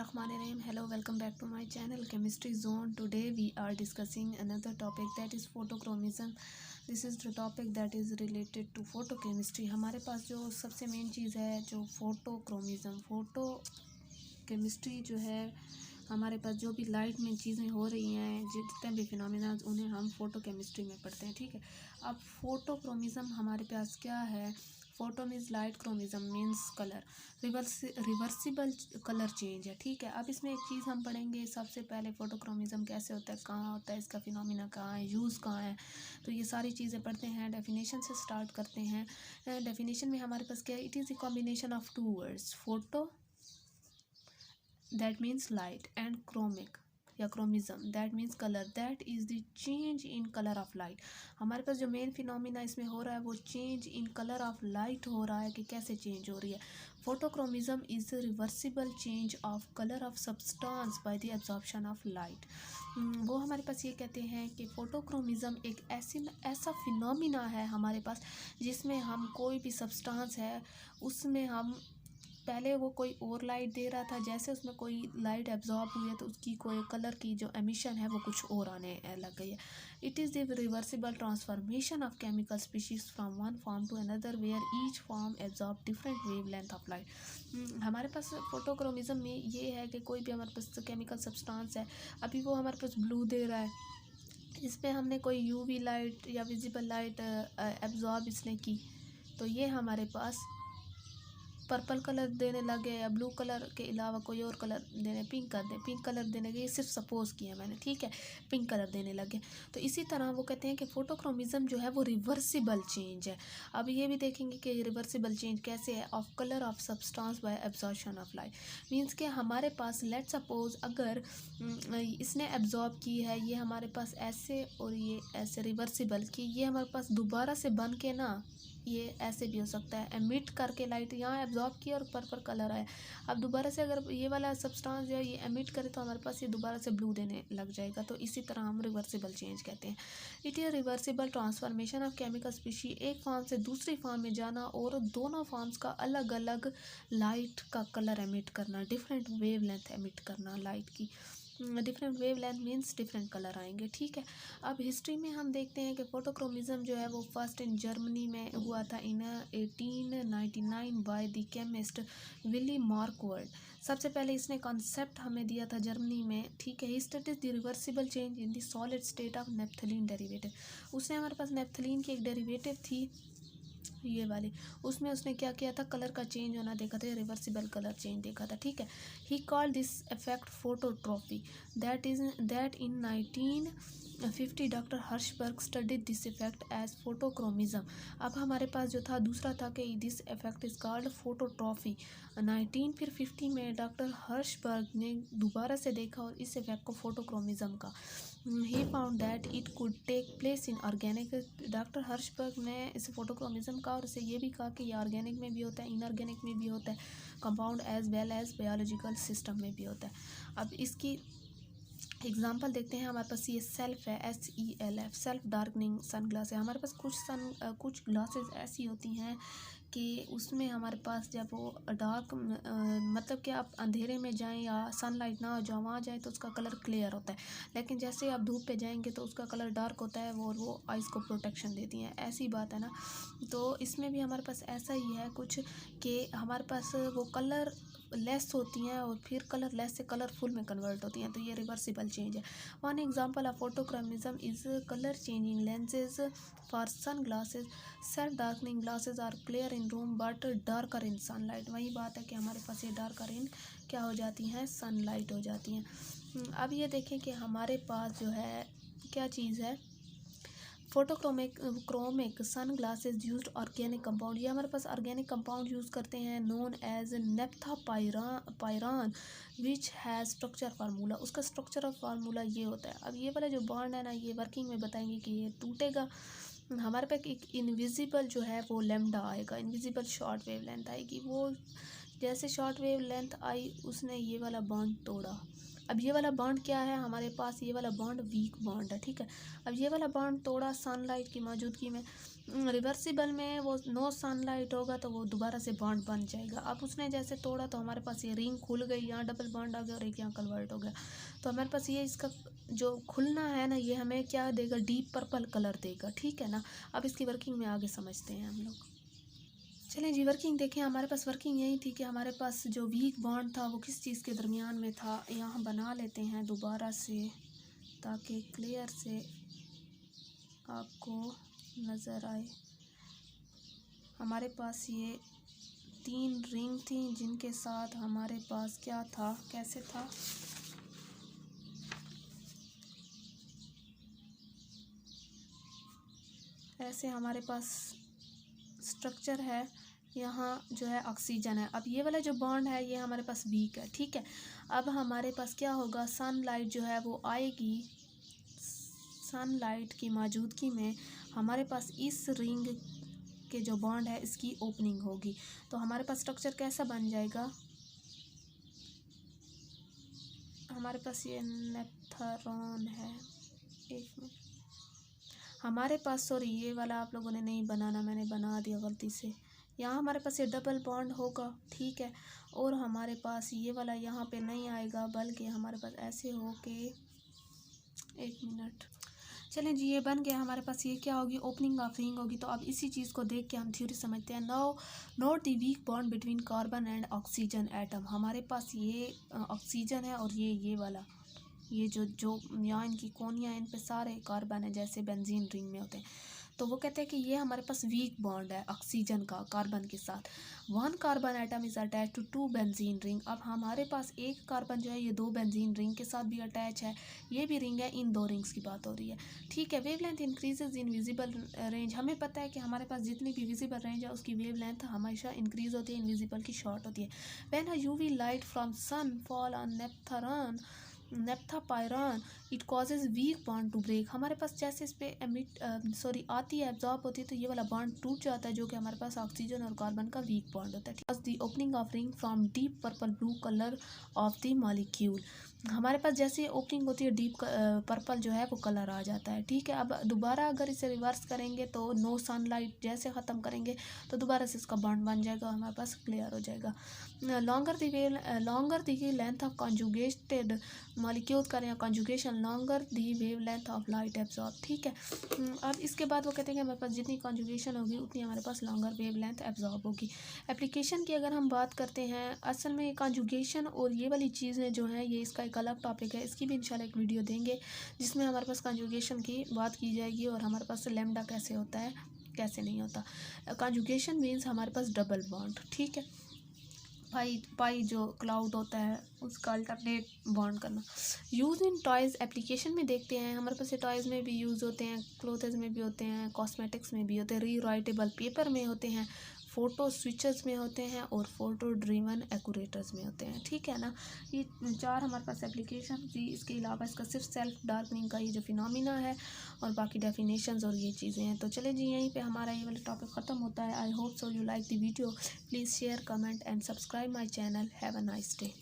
Bismillahirrahmanirrahim. Hello, welcome back to my channel Chemistry Zone. Today we are discussing another topic, that is photochromism. This is the topic that is related to photochemistry. हमारे पास जो सबसे main चीज़ है जो photo chemistry जो है, हमारे पास जो भी लाइट में चीज़ें हो रही हैं, जितने भी फिनोमिना, उन्हें हम फोटो केमिस्ट्री में पढ़ते हैं। ठीक है, अब फोटोक्रोमिज्म हमारे पास क्या है। Photon is light, chromism means colour, reversible colour change है। ठीक है, अब इसमें एक चीज़ हम पढ़ेंगे सबसे पहले, फोटोक्रोमिज्म कैसे होता है, कहाँ होता है, इसका फिनोमिना कहाँ है, यूज़ कहाँ है, तो ये सारी चीज़ें पढ़ते हैं। डेफिनेशन से स्टार्ट करते हैं। डेफिनेशन में हमारे पास क्या है, it is a combination of two words, photo that means light and chromic या chromism that means color, that is the change in color of light। हमारे पास जो मेन फिनोमिना इसमें हो रहा है वो change in colour of light हो रहा है कि कैसे चेंज हो रही है। Photochromism is reversible change of colour of substance by the absorption of light. वो हमारे पास ये कहते हैं कि फोटोक्रोमिज्म एक ऐसा फिनोमिना है हमारे पास जिसमें हम कोई भी सब्सटेंस है उसमें हम पहले वो कोई और लाइट दे रहा था, जैसे उसमें कोई लाइट एब्जॉर्ब हुई है तो उसकी कोई कलर की जो एमिशन है वो कुछ और आने लग गई है। It is the reversible transformation of chemical species from one form to another where each form absorb different wave length of light. हमारे पास फोटोक्रोमिज्म में ये है कि कोई भी हमारे पास केमिकल सब्सटेंस है, अभी वो हमारे पास ब्लू दे रहा है, इस पर हमने कोई यूवी लाइट या विजिबल लाइट एब्जॉर्ब इसने की तो ये हमारे पास पर्पल कलर देने लगे, या ब्लू कलर के अलावा कोई और कलर देने, पिंक कलर देने के, ये सिर्फ सपोज किया मैंने। ठीक है, पिंक कलर देने लगे। तो इसी तरह वो कहते हैं कि फोटोक्रोमिज्म जो है वो रिवर्सिबल चेंज है। अब ये भी देखेंगे कि रिवर्सिबल चेंज कैसे है, of colour of substance bye absorption of light. Means कि हमारे पास लेट सपोज अगर इसने एब्जॉर्ब की है, ये हमारे पास ऐसे और ये ऐसे रिवर्सिबल की, ये हमारे पास दोबारा से बन के ना ये ऐसे भी हो सकता है, एमिट करके लाइट यहाँ एब्जॉर्ब किया और पर्पल कलर आया। अब दोबारा से अगर ये वाला सब्सटेंस जो है ये एमिट करे तो हमारे पास ये दोबारा से ब्लू देने लग जाएगा। तो इसी तरह हम रिवर्सिबल चेंज कहते हैं। It is reversible transformation of chemical species, एक फॉर्म से दूसरी फॉर्म में जाना और दोनों फॉर्म्स का अलग अलग लाइट का कलर एमिट करना, डिफरेंट वेव लेंथ एमिट करना लाइट की। Different wave length means different colour आएंगे। ठीक है, अब हिस्ट्री में हम देखते हैं कि फोटोक्रोमिज्म जो है वो फर्स्ट इन जर्मनी में हुआ था इन 1899 बाय द केमिस्ट विली मार्कवर्ड। सबसे पहले इसने कॉन्सेप्ट हमें दिया था जर्मनी में। ठीक है, he studies the reversible change in the solid state of naphthalene derivative. उसने हमारे पास नेप्थलीन की एक डेरिवेटिव थी ये वाली, उसमें उसने क्या किया था, कलर का चेंज होना देखा था, रिवर्सिबल कलर चेंज देखा था। ठीक है, he called this effect phototropy, that in 1950 doctor Hirshberg studied this effect as photochromism. अब हमारे पास जो था दूसरा था कि this effect is called phototrophy. 1950 में डॉक्टर हर्शबर्ग ने दोबारा से देखा और इस इफेक्ट को फोटोक्रोमिज्म का। He found that it could take place in organic. Doctor Hirshberg ने इस फोटोक्रोमिज्म का और इसे ये भी कहा कि ये ऑर्गेनिक में भी होता है, इनऑर्गेनिक में भी होता है, compound as well as biological system में भी होता है। अब इसकी एग्जाम्पल देखते हैं। हमारे पास ये सेल्फ है, SELF, self darkening sunglass है। हमारे पास कुछ ग्लासेस ऐसी होती हैं कि उसमें हमारे पास जब वो डार्क मतलब कि आप अंधेरे में जाएं या सनलाइट ना हो जाए वहाँ जाएं तो उसका कलर क्लियर होता है, लेकिन जैसे आप धूप पे जाएंगे तो उसका कलर डार्क होता है, वो आइज़ को प्रोटेक्शन देती हैं। ऐसी बात है ना, तो इसमें भी हमारे पास ऐसा ही है कुछ कि हमारे पास वो कलर लेस होती हैं और फिर कलर लेस से कलरफुल में कन्वर्ट होती हैं, तो ये रिवर्सिबल चेंज है। One example of photochromism is colour changing lenses for sunglasses. Self darkening glasses are clear in room but darker in sunlight. वही बात है कि हमारे पास ये डार्कर इन क्या हो जाती हैं, सनलाइट हो जाती हैं। अब ये देखें कि हमारे पास जो है क्या चीज़ है, photochromic sun glasses used organic compound. ये हमारे पास ऑर्गेनिक कंपाउंड यूज़ करते हैं known as naphtha pyran which has structure formula. उसका स्ट्रक्चर ऑफ फार्मूला ये होता है। अब ये वाला जो बॉन्ड है ना, ये वर्किंग में बताएंगे कि ये टूटेगा। हमारे पास एक इनविजिबल जो है वो लेमडा आएगा, इनविजिबल शॉर्ट वेव लेंथ आएगी। वो जैसे शॉर्ट वेव लेंथ आई उसने ये वाला बॉन्ड तोड़ा, अब ये वाला बॉन्ड क्या है हमारे पास, ये वाला बॉन्ड वीक बॉन्ड है, ठीक है। अब ये वाला बॉन्ड थोड़ा सनलाइट की मौजूदगी में रिवर्सिबल में वो नो सनलाइट होगा तो वो दोबारा से बॉन्ड बन जाएगा। अब उसने जैसे तोड़ा तो हमारे पास ये रिंग खुल गई, यहाँ डबल बॉन्ड आ गया और एक यहाँ कन्वर्ट हो गया। तो हमारे पास ये इसका जो खुलना है ना, ये हमें क्या देगा, डीप पर्पल कलर देगा, ठीक है ना। अब इसकी वर्किंग में आगे समझते हैं हम लोग। चलें जी, वर्किंग देखें। हमारे पास वर्किंग यही थी कि हमारे पास जो वीक बॉन्ड था वो किस चीज़ के दरमियान में था। यहाँ बना लेते हैं दोबारा से ताकि क्लियर से आपको नज़र आए। हमारे पास ये 3 रिंग थी जिनके साथ हमारे पास क्या था, कैसे था, ऐसे हमारे पास स्ट्रक्चर है। यहाँ जो है ऑक्सीजन है। अब ये वाला जो बॉन्ड है ये हमारे पास वीक है, ठीक है। अब हमारे पास क्या होगा, सनलाइट जो है वो आएगी, सनलाइट की मौजूदगी में हमारे पास इस रिंग के जो बॉन्ड है इसकी ओपनिंग होगी। तो हमारे पास स्ट्रक्चर कैसा बन जाएगा, हमारे पास ये नेप्थरॉन है, एक मिनट, हमारे पास सॉरी ये वाला आप लोगों ने नहीं बनाना, मैंने बना दिया गलती से। यहाँ हमारे पास ये डबल बॉन्ड होगा, ठीक है। और हमारे पास ये वाला यहाँ पे नहीं आएगा बल्कि हमारे पास ऐसे हो के, एक मिनट, चलें जी, ये बन गया। हमारे पास ये क्या होगी, ओपनिंग ऑफ रिंग होगी। तो अब इसी चीज़ को देख के हम थ्योरी समझते हैं। Now note the weak bond between carbon and oxygen atom. हमारे पास ये ऑक्सीजन है और ये वाला, ये जो यहाँ इनकी कोनियाँ, इन पे सारे कार्बन है जैसे बेंजीन रिंग में होते हैं। तो वो कहते हैं कि ये हमारे पास वीक बॉन्ड है ऑक्सीजन का कार्बन के साथ। 1 carbon atom is attach to 2 benzene ring. अब हमारे पास एक कार्बन जो है ये 2 बेंजीन रिंग के साथ भी अटैच है, ये भी रिंग है, इन 2 रिंग्स की बात हो रही है, ठीक है। Wavelength increases in visible range. हमें पता है कि हमारे पास जितनी भी विजिबल रेंज है उसकी वेवलेंथ हमेशा इंक्रीज होती है, इनविजिबल की शॉर्ट होती है। When a UV light from sun fall on naphthopyran it causes weak bond to break. हमारे पास जैसे इस पर आती है, एब्जॉर्ब होती है, तो ये वाला बॉन्ड टूट जाता है जो कि हमारे पास ऑक्सीजन और कार्बन का वीक बॉन्ड होता है। The opening of ring from deep purple blue colour of the molecule. हमारे पास जैसे ओपनिंग होती है डीप पर्पल जो है वो कलर आ जाता है, ठीक है। अब दोबारा अगर इसे रिवर्स करेंगे तो नो सनलाइट जैसे ख़त्म करेंगे तो दोबारा से इसका बॉन्ड बन जाएगा, हमारे पास क्लियर हो जाएगा। Longer the length of conjugated molecule करें conjugation, longer the wave length of light absorb, ठीक है। अब इसके बाद वो कहते हैं कि हमारे पास जितनी कॉन्जुगेशन होगी उतनी हमारे पास लॉन्गर वेव लेंथ एब्जॉर्ब होगी। एप्लीकेशन की अगर हम बात करते हैं, असल में कॉन्जुगेशन और ये वाली चीज़ें जो हैं ये इसका एक अलग टॉपिक है, इसकी भी इंशाल्लाह एक वीडियो देंगे जिसमें हमारे पास कॉन्जुगेशन की बात की जाएगी और हमारे पास लैम्डा कैसे होता है कैसे नहीं होता। कॉन्जुगेशन मीन्स हमारे पास डबल बॉन्ड, ठीक है। पाई जो क्लाउड होता है उसका अल्टरनेट बॉन्ड करना। यूज़ इन टॉयज़, एप्लीकेशन में देखते हैं हमारे पास ये टॉयज़ में भी यूज़ होते हैं, क्लोथ्स में भी होते हैं, कॉस्मेटिक्स में भी होते हैं, रीराइटेबल पेपर में होते हैं, फ़ोटो स्विचेस में होते हैं और फोटो ड्रीवन एक्यूरेटर्स में होते हैं, ठीक है ना। ये 4 हमारे पास एप्लीकेशन थी। इसके अलावा इसका सिर्फ सेल्फ डार्कनिंग का ये जो फिनोमिना है और बाकी डेफिनेशंस और ये चीज़ें हैं। तो चले जी, यहीं पे हमारा ये वाला टॉपिक ख़त्म होता है। I hope so you like the video. Please share, comment and subscribe my channel. Have a nice day.